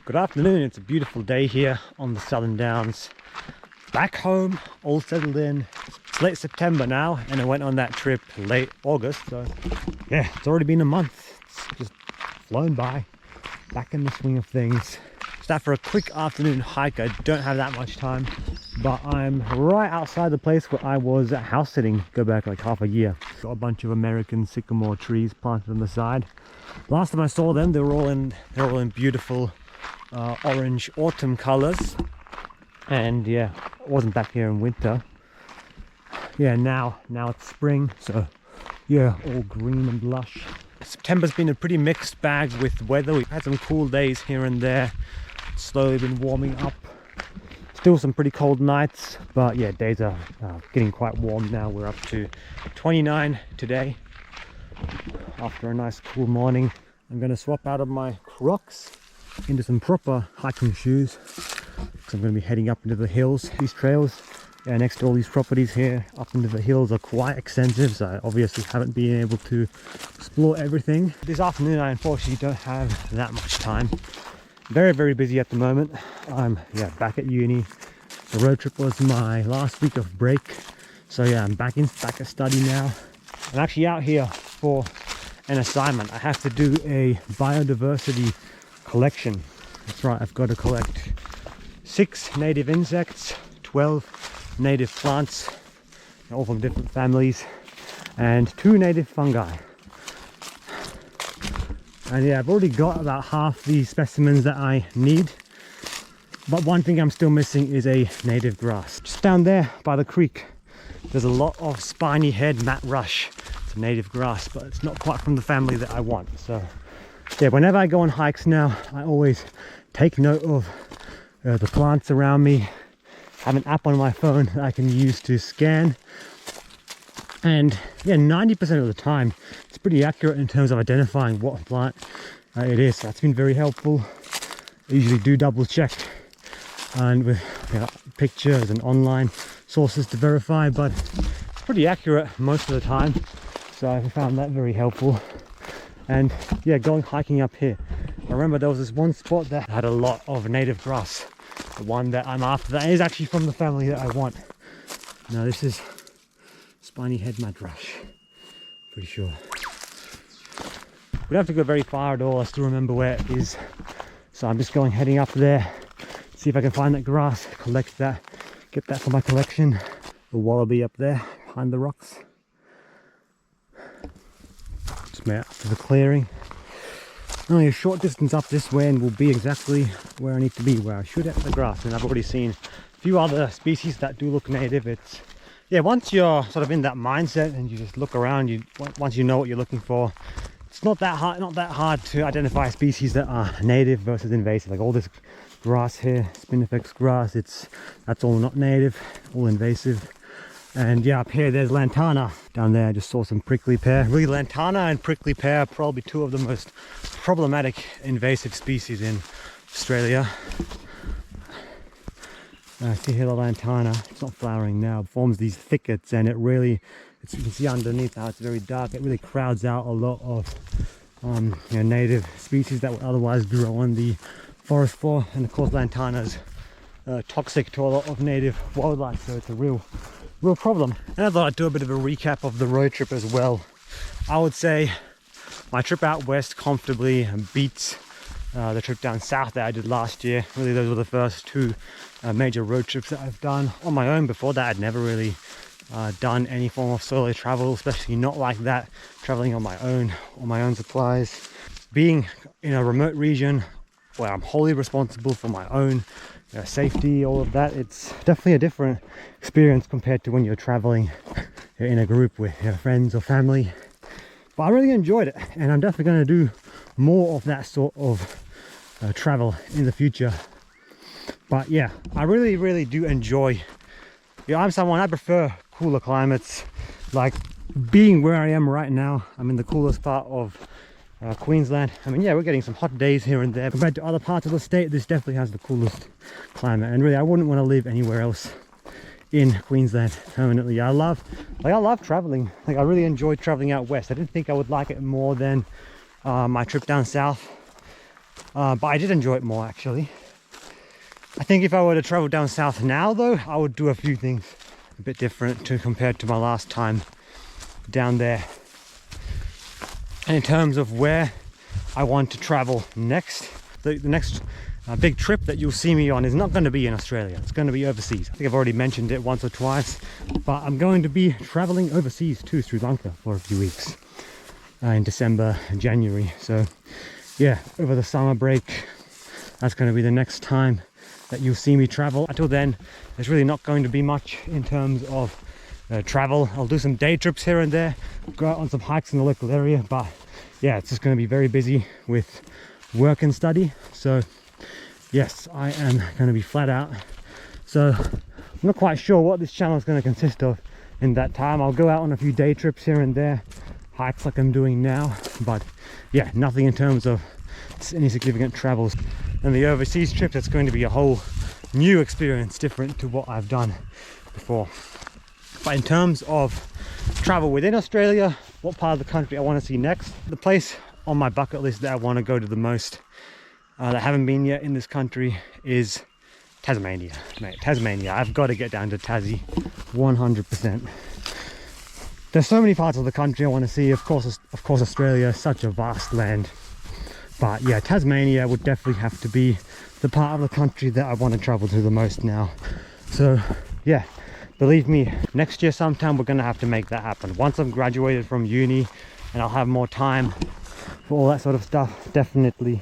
Good afternoon. It's a beautiful day here on the Southern Downs. Back home, all settled in. It's late September now, and I went on that trip late August. So yeah, it's already been a month. It's just flown by. Back in the swing of things. Just out for a quick afternoon hike. I don't have that much time, but I'm right outside the place where I was house sitting. Go back like half a year. Got a bunch of American sycamore trees planted on the side. Last time I saw them, they're all in beautiful orange autumn colors. And yeah, I wasn't back here in winter. Yeah, now it's spring, so yeah, all green and lush. September's been a pretty mixed bag with weather. We've had some cool days here and there. It's slowly been warming up. Still some pretty cold nights, but yeah, days are getting quite warm now. We're up to 29 today. After a nice cool morning, I'm going to swap out of my Crocs into some proper hiking shoes, because I'm going to be heading up into the hills. These trails next to all these properties here up into the hills are quite extensive, so I obviously haven't been able to explore everything. This afternoon I unfortunately don't have that much time. Very busy at the moment. I'm back at uni. The road trip was my last week of break, so yeah, I'm back at study now. I'm actually out here for an assignment. I have to do a biodiversity collection. That's right, I've got to collect 6 native insects, 12 native plants, all from different families, and 2 native fungi. And yeah, I've already got about half the specimens that I need, but one thing I'm still missing is a native grass. Just down there by the creek, there's a lot of spiny head mat rush. It's a native grass, but it's not quite from the family that I want. So yeah, whenever I go on hikes now, I always take note of the plants around me. I have an app on my phone that I can use to scan, and yeah, 90% of the time it's pretty accurate in terms of identifying what plant it is. So that's been very helpful. I usually do double check and with pictures and online sources to verify, but it's pretty accurate most of the time, so I found that very helpful. And yeah, going hiking up here, I remember there was this one spot that had a lot of native grass. The one that I'm after, that is actually from the family that I want. Now this is spiny head madrush, pretty sure. We don't have to go very far at all. I still remember where it is, so I'm just heading up there, see if I can find that grass, collect that, get that for my collection. The wallaby up there behind the rocks. Just made it up to the clearing. Only a short distance up this way and we'll be exactly where I need to be, where I should hit the grass. And I've already seen a few other species that do look native. It's yeah, once you're sort of in that mindset and you just look around, once you know what you're looking for, it's not that hard to identify species that are native versus invasive. Like all this grass here, spinifex grass, that's all not native, all invasive. And yeah, up here there's lantana. Down there I just saw some prickly pear. Really, lantana and prickly pear are probably 2 of the most problematic invasive species in Australia. See here the lantana, it's not flowering now, it forms these thickets, and you can see underneath how it's very dark. It really crowds out a lot of native species that would otherwise grow on the forest floor. And of course lantana's toxic to a lot of native wildlife, so it's a real problem. And I thought I'd do a bit of a recap of the road trip as well. I would say my trip out west comfortably beats the trip down south that I did last year. Really, those were the first 2 major road trips that I've done on my own. Before that, I'd never really done any form of solo travel, especially not like that, traveling on my own supplies. Being in a remote region where I'm wholly responsible for my own safety, all of that, it's definitely a different experience compared to when you're traveling in a group with friends or family. But I really enjoyed it, and I'm definitely going to do more of that sort of travel in the future. But yeah, I really do enjoy. I prefer cooler climates. Like being where I am right now, I'm in the coolest part of Queensland. I mean, yeah, we're getting some hot days here and there. Compared to other parts of the state, this definitely has the coolest climate, and really I wouldn't want to live anywhere else in Queensland permanently. I love traveling. Like I really enjoyed traveling out west. I didn't think I would like it more than my trip down south. but I did enjoy it more actually. I think if I were to travel down south now though, I would do a few things a bit different compared to my last time down there. And in terms of where I want to travel next, the next big trip that you'll see me on is not going to be in Australia. It's going to be overseas. I think I've already mentioned it once or twice, but I'm going to be traveling overseas to Sri Lanka for a few weeks in December and January. So yeah, over the summer break, that's going to be the next time that you'll see me travel. Until then, there's really not going to be much in terms of travel. I'll do some day trips here and there, go out on some hikes in the local area, but yeah, it's just going to be very busy with work and study. So yes, I am going to be flat out. So I'm not quite sure what this channel is going to consist of in that time. I'll go out on a few day trips here and there, hikes like I'm doing now, but yeah, nothing in terms of any significant travels. And the overseas trip, that's going to be a whole new experience, different to what I've done before. But in terms of travel within Australia, what part of the country I want to see next, the place on my bucket list that I want to go to the most, that I haven't been yet in this country, is Tasmania. Mate, Tasmania, I've got to get down to Tassie, 100%. There's so many parts of the country I want to see. Of course Australia is such a vast land, but yeah, Tasmania would definitely have to be the part of the country that I want to travel to the most now. So yeah, believe me, next year sometime we're going to have to make that happen. Once I've graduated from uni and I'll have more time for all that sort of stuff, definitely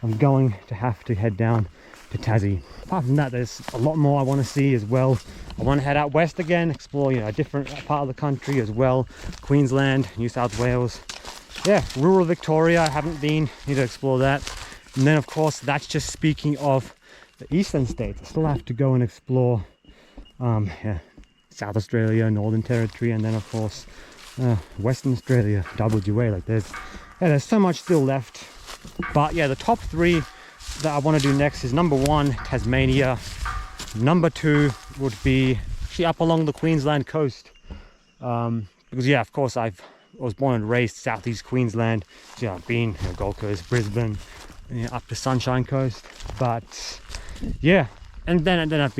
I'm going to have to head down to Tassie. Apart from that, there's a lot more I want to see as well. I want to head out west again, explore, you know, a different part of the country as well. Queensland, New South Wales, yeah, rural Victoria, I haven't been, need to explore that. And then of course, that's just speaking of the eastern states. I still have to go and explore yeah, South Australia, Northern Territory, and then of course Western Australia, WA. Like there's so much still left. But yeah, the top three that I want to do next is number one, Tasmania. Number two would be actually up along the Queensland coast, because yeah, of course I was born and raised southeast Queensland. So, yeah, I've been, you know, Gold Coast, Brisbane, you know, up to Sunshine Coast. But yeah, and then I have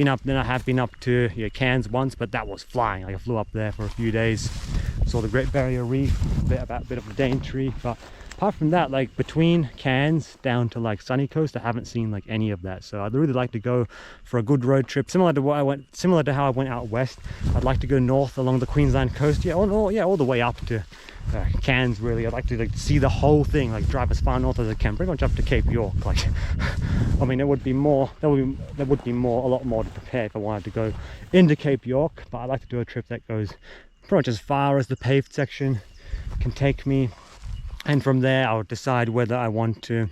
been up to, yeah, Cairns once, but that was flying. Like I flew up there for a few days, saw the Great Barrier Reef, a bit of a Daintree. But apart from that, like between Cairns down to like Sunny Coast, I haven't seen like any of that. So I'd really like to go for a good road trip, similar to how I went out west. I'd like to go north along the Queensland coast, yeah, all the way up to Cairns. Really, I'd like to like see the whole thing, like drive as far north as I can, pretty much up to Cape York. Like, I mean, there would be a lot more to prepare if I wanted to go into Cape York. But I'd like to do a trip that goes pretty much as far as the paved section can take me. And from there, I'll decide whether I want to,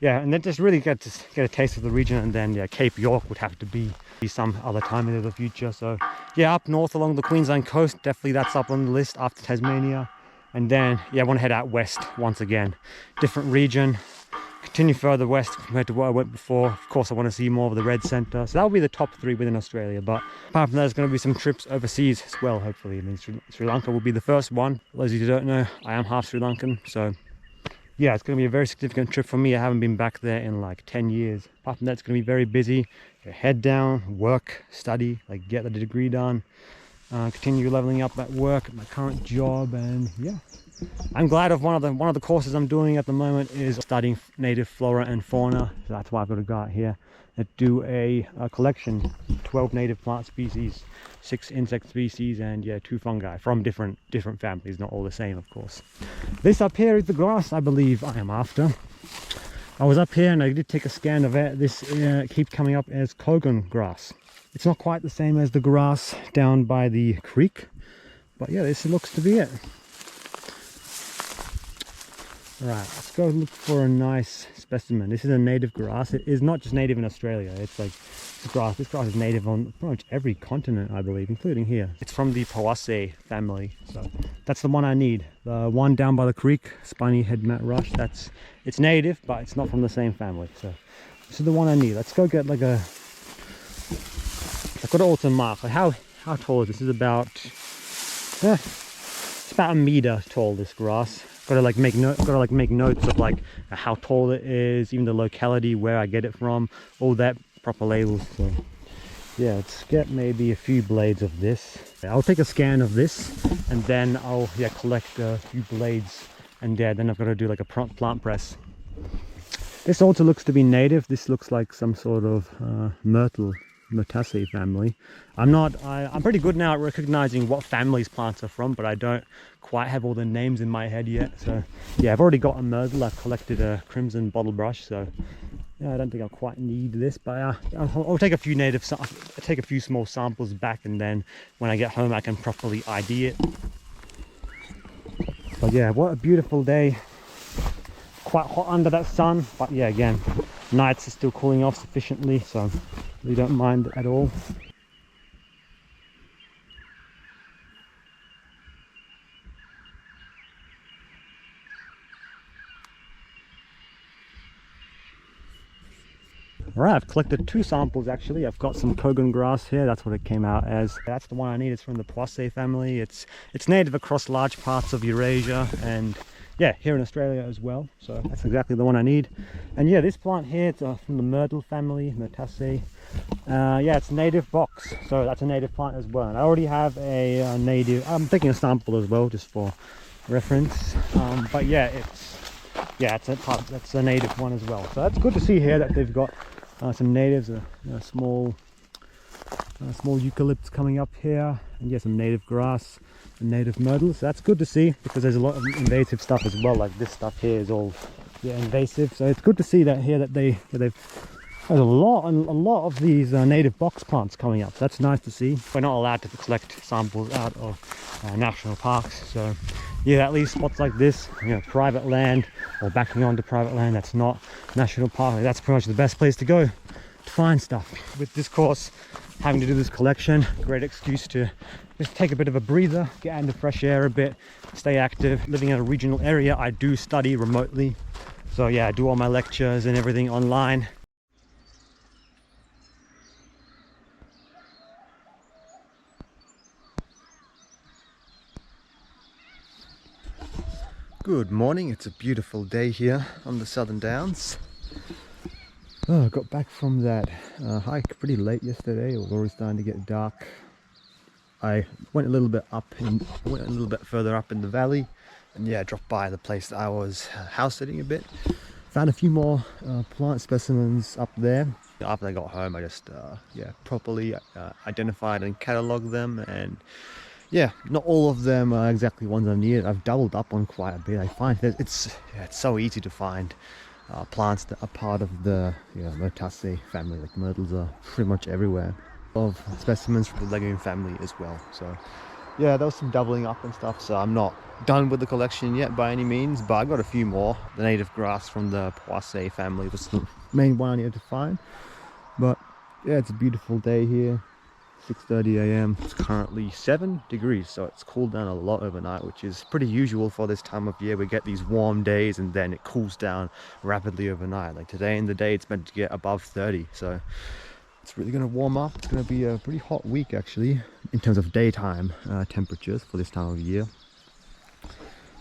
yeah, and then just really get a taste of the region. And then, yeah, Cape York would have to be some other time in the future. So, yeah, up north along the Queensland coast, definitely that's up on the list after Tasmania. And then, yeah, I want to head out west once again, different region, continue further west compared to where I went before. Of course, I want to see more of the red centre. So that'll be the top three within Australia. But apart from that, there's going to be some trips overseas as well, hopefully. I mean, Sri Lanka will be the first one. For those of you who don't know, I am half Sri Lankan. So yeah, it's going to be a very significant trip for me. I haven't been back there in like 10 years. Apart from that, it's going to be very busy. Head down, work, study, like get the degree done, continue leveling up at work, at my current job. And yeah, I'm glad of one of the courses I'm doing at the moment is studying native flora and fauna. So that's why I've got to go out here and do a collection, 12 native plant species, 6 insect species, and yeah, 2 fungi from different families, not all the same, of course. This up here is the grass I believe I am after. I was up here and I did take a scan of it. This keeps coming up as Kogan grass. It's not quite the same as the grass down by the creek, but yeah, this looks to be it. Right, let's go look for a nice specimen. This is a native grass. It is not just native in Australia. It's like this grass is native on pretty much every continent, I believe, including here. It's from the Poaceae family, so that's the one I need. The one down by the creek, spiny head mat rush, it's native, but it's not from the same family. So this is the one I need. Let's go get like a, I've got it all to mark. Like how tall is this? This is about, it's about 1 meter tall, this grass. Gotta like make notes of like how tall it is, even the locality, where I get it from, all that, proper labels. So yeah, let's get maybe a few blades of this. I'll take a scan of this and then I'll collect a few blades, and then I've got to do like a plant press. This also looks to be native. This looks like some sort of Myrtaceae family. I'm pretty good now at recognizing what families plants are from, but I don't quite have all the names in my head yet. So yeah, I've already got a myrtle. I've collected a crimson bottle brush, so yeah, I don't think I'll quite need this, but I'll take a few small samples back, and then when I get home I can properly ID it. But yeah, what a beautiful day. Quite hot under that sun, but yeah, again, nights are still cooling off sufficiently, so we don't mind at all. Alright, I've collected 2 samples actually. I've got some Kogan grass here, that's what it came out as. That's the one I need. It's from the Poaceae family. It's native across large parts of Eurasia and yeah, here in Australia as well. So that's exactly the one I need. And yeah, this plant here, it's from the Myrtle family, Myrtaceae. Yeah, it's native box, so that's a native plant as well. And I already have a native, I'm taking a sample as well just for reference. But yeah, that's a native one as well. So that's good to see here that they've got some natives, small eucalypts coming up here, and yeah, some native grass and native myrtles. So that's good to see, because there's a lot of invasive stuff as well. Like this stuff here is all invasive. So it's good to see that here that there's a lot of these native box plants coming up. So that's nice to see. We're not allowed to collect samples out of national parks, so yeah, at least spots like this, private land or backing onto private land that's not national park, that's pretty much the best place to go to find stuff. With this course, having to do this collection, great excuse to just take a bit of a breather, get out into fresh air a bit, stay active. Living in a regional area, I do study remotely, so yeah, I do all my lectures and everything online. Good morning, it's a beautiful day here on the Southern Downs. I got back from that hike pretty late yesterday. It was already starting to get dark. I went a little bit further up in the valley, and yeah, dropped by the place that I was house sitting a bit. Found a few more plant specimens up there. After I got home, I just properly identified and catalogued them, and yeah, not all of them are exactly ones I needed. I've doubled up on quite a bit. I find that it's so easy to find plants that are part of the Myrtaceae family. Like myrtles are pretty much everywhere. Of specimens from the legume family as well. So yeah, there was some doubling up and stuff. So I'm not done with the collection yet by any means, but I got a few more. The native grass from the Poaceae family was the main one I needed to find. But yeah, it's a beautiful day here. 6:30 a.m. It's currently 7 degrees, so it's cooled down a lot overnight, which is pretty usual for this time of year. We get these warm days and then it cools down rapidly overnight. Like today in the day, it's meant to get above 30, so it's really going to warm up. It's going to be a pretty hot week actually in terms of daytime temperatures for this time of year.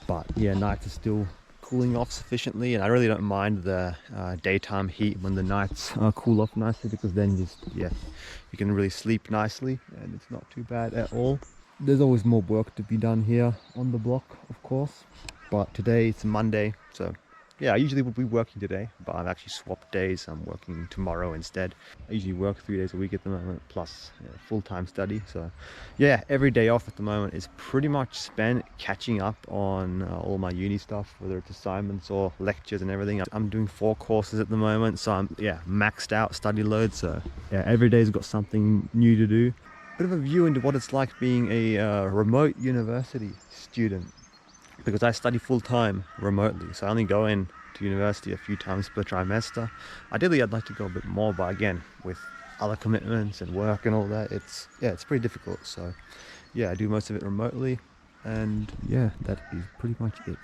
But yeah, nights are still cooling off sufficiently, and I really don't mind the daytime heat when the nights cool off nicely, because then you can really sleep nicely and it's not too bad at all. There's always more work to be done here on the block, of course, but today it's Monday, so yeah, I usually would be working today, but I've actually swapped days. I'm working tomorrow instead. I usually work 3 days a week at the moment, plus full-time study. So yeah, every day off at the moment is pretty much spent catching up on all my uni stuff, whether it's assignments or lectures and everything. I'm doing 4 courses at the moment, so I'm maxed out study load. So yeah, every day's got something new to do. Bit of a view into what it's like being a remote university student, because I study full-time remotely, so I only go in to university a few times per trimester. Ideally I'd like to go a bit more, but again, with other commitments and work and all that, it's pretty difficult. So yeah, I do most of it remotely, and yeah, that is pretty much it.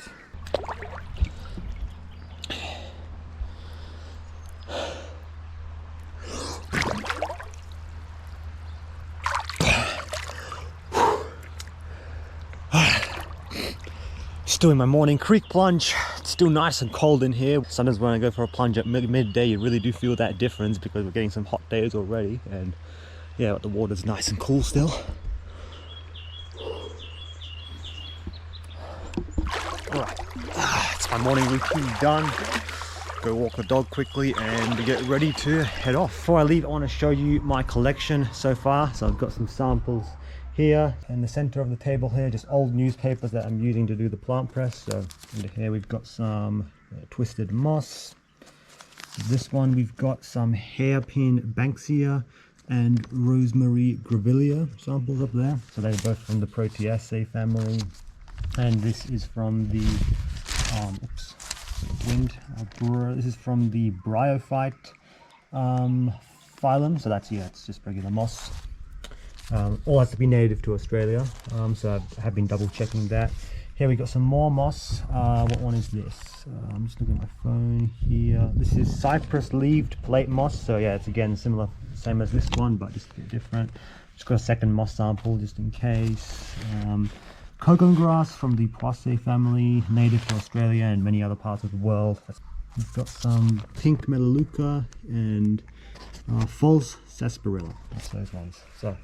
Just doing my morning creek plunge. It's still nice and cold in here. Sometimes when I go for a plunge at midday, you really do feel that difference because we're getting some hot days already. And yeah, but the water's nice and cool still. Alright, it's my morning routine done. Go walk the dog quickly and get ready to head off. Before I leave, I want to show you my collection so far. So I've got some samples here in the center of the table here, just old newspapers that I'm using to do the plant press. So under here we've got some twisted moss. This one we've got some hairpin banksia and rosemary grevillea samples up there. So they're both from the Proteaceae family. And this is from the this is from the bryophyte phylum. So that's, yeah, it's just regular moss. All has to be native to Australia, so I have been double checking that. Here we got some more moss. What one is this? I'm just looking at my phone here. This is cypress leaved plate moss. So yeah, it's again similar, same as this one, but just a bit different. Just got a second moss sample just in case. Cocoa grass from the Poaceae family, native to Australia and many other parts of the world. We've got some pink melaleuca and false sarsaparilla. That's those ones. So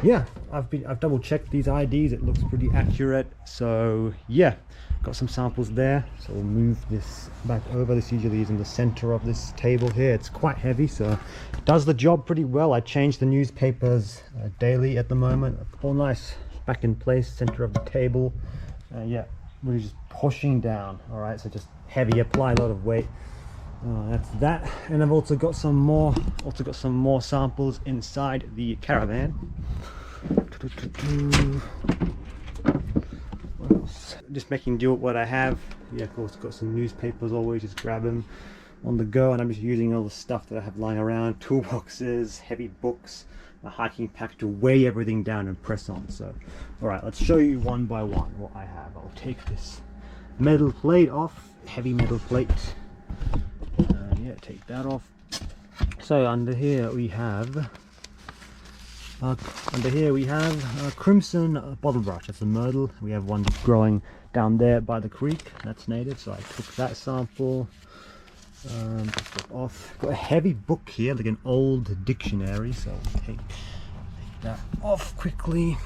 yeah, I've double checked these IDs. It looks pretty accurate. So yeah, got some samples there. So we'll move this back over. This usually is in the center of this table here. It's quite heavy, so it does the job pretty well. I change the newspapers daily at the moment. All nice. Back in place, center of the table. Yeah, really just pushing down. All right, so just heavy, apply a lot of weight. That's that. And I've also got some more samples inside the caravan. What else? Just making do with what I have. Yeah, of course, got some newspapers always, just grab them on the go, and I'm just using all the stuff that I have lying around, toolboxes, heavy books, a hiking pack to weigh everything down and press on. So all right, let's show you one by one what I have. I'll take this metal plate off, heavy metal plate. Yeah, take that off. So under here we have crimson bottle brush. That's a myrtle. We have one growing down there by the creek. That's native, so I took that sample. Off. Got a heavy book here, like an old dictionary, so we'll take that off quickly.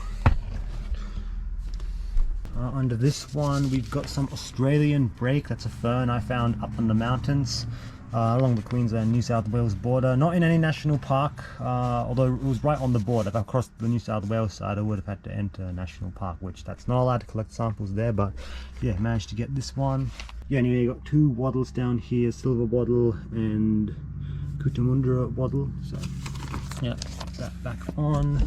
Under this one we've got some Australian brake. That's a fern I found up in the mountains along the Queensland New South Wales border, not in any national park, although it was right on the border. If I crossed the New South Wales side I would have had to enter a national park, which that's not allowed to collect samples there, but yeah, managed to get this one. Yeah, anyway, you got two wattles down here, silver wattle and Cootamundra wattle. So yeah, put that back on.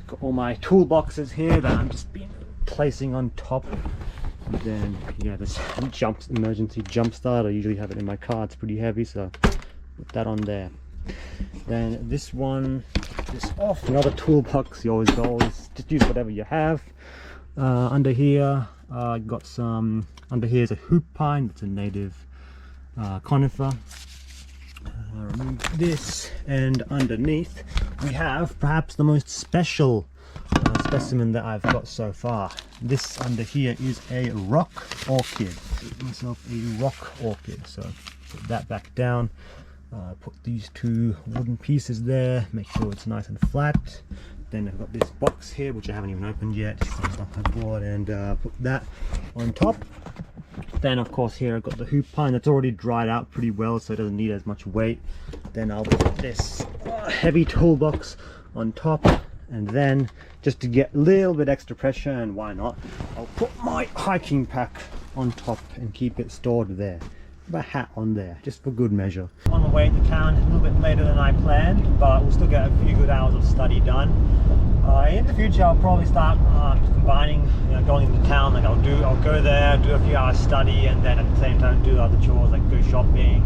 Got all my toolboxes here that I'm just been placing on top. And then yeah, this emergency jump start. I usually have it in my car. It's pretty heavy, so put that on there. Then this one, this off. Another toolbox. You always just use whatever you have. Under here, got some. Under here is a hoop pine. It's a native conifer. Remove this, and underneath we have perhaps the most special specimen that I've got so far. This under here is a rock orchid. Get myself a rock orchid. So put that back down. Put these two wooden pieces there. Make sure it's nice and flat. Then I've got this box here, which I haven't even opened yet. Just on top of my board, and put that on top. Then of course here I've got the hoop pine that's already dried out pretty well, so it doesn't need as much weight. Then I'll put this heavy toolbox on top, and then just to get a little bit extra pressure, and why not, I'll put my hiking pack on top and keep it stored there. A hat on there just for good measure. On my way to town a little bit later than I planned, but we'll still get a few good hours of study done. In the future I'll probably start combining, going into town. Like I'll go there, do a few hours study, and then at the same time do other chores like go shopping.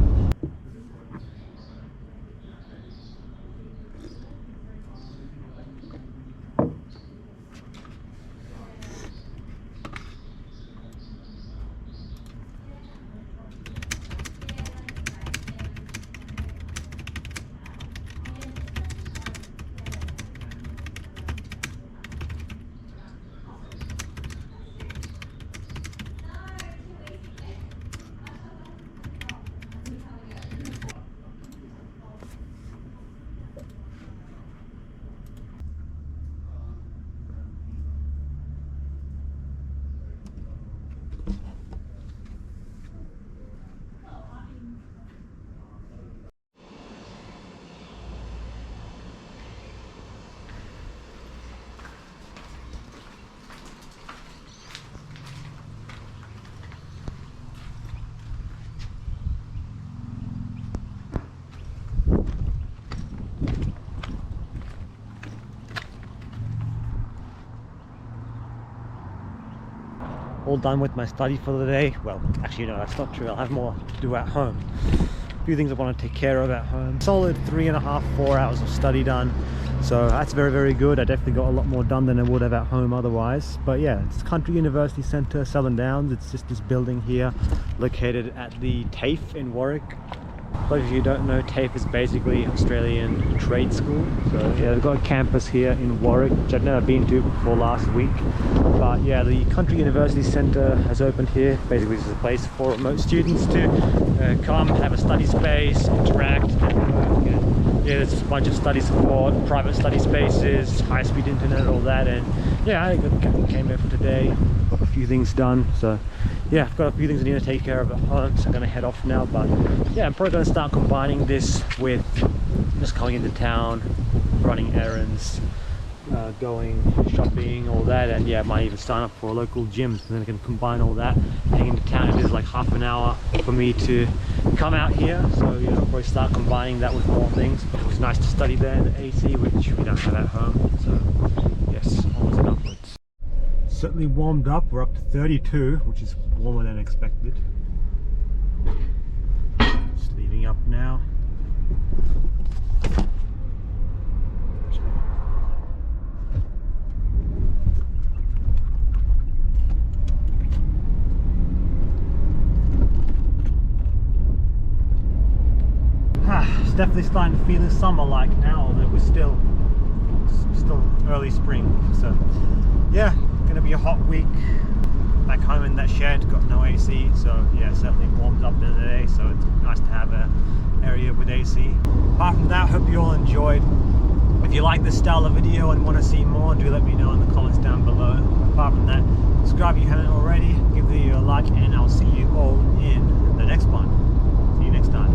all done with my study for the day. Well, actually no, that's not true. I'll have more to do at home. A few things I want to take care of at home. Solid 3.5–4 hours of study done, so that's very, very good. I definitely got a lot more done than I would have at home otherwise. But yeah, it's Country University Centre, Southern Downs. It's just this building here located at the TAFE in Warwick. For those of you who don't know, TAFE is basically Australian trade school. So yeah, they've got a campus here in Warwick, which I've never been to before last week. But yeah, the Country University Centre has opened here. Basically, this is a place for remote students to come, have a study space, interact, network, and yeah, there's a bunch of study support, private study spaces, high-speed internet, all that. And yeah, I came here for today, got a few things done. So yeah, I've got a few things I need to take care of at home, so I'm going to head off now. But yeah, I'm probably going to start combining this with just coming into town, running errands, going shopping, all that. And yeah, I might even sign up for a local gym, and then I can combine all that. Heading into town, it is like half an hour for me to come out here, so yeah, I'll probably start combining that with more things. But it was nice to study there in the AC, which we don't have at home. So yes, onwards and upwards. Certainly warmed up. We're up to 32, which is warmer than expected. Just leaving up now. It's definitely starting to feel summer-like now, although we're still early spring. So yeah, gonna be a hot week. Back home in that shed, got no AC, so yeah, certainly warms up in the day, so it's nice to have an area with AC. Apart from that, hope you all enjoyed. If you like this style of video and want to see more, do let me know in the comments down below. Apart from that, subscribe if you haven't already, give the video a like, and I'll see you all in the next one. See you next time.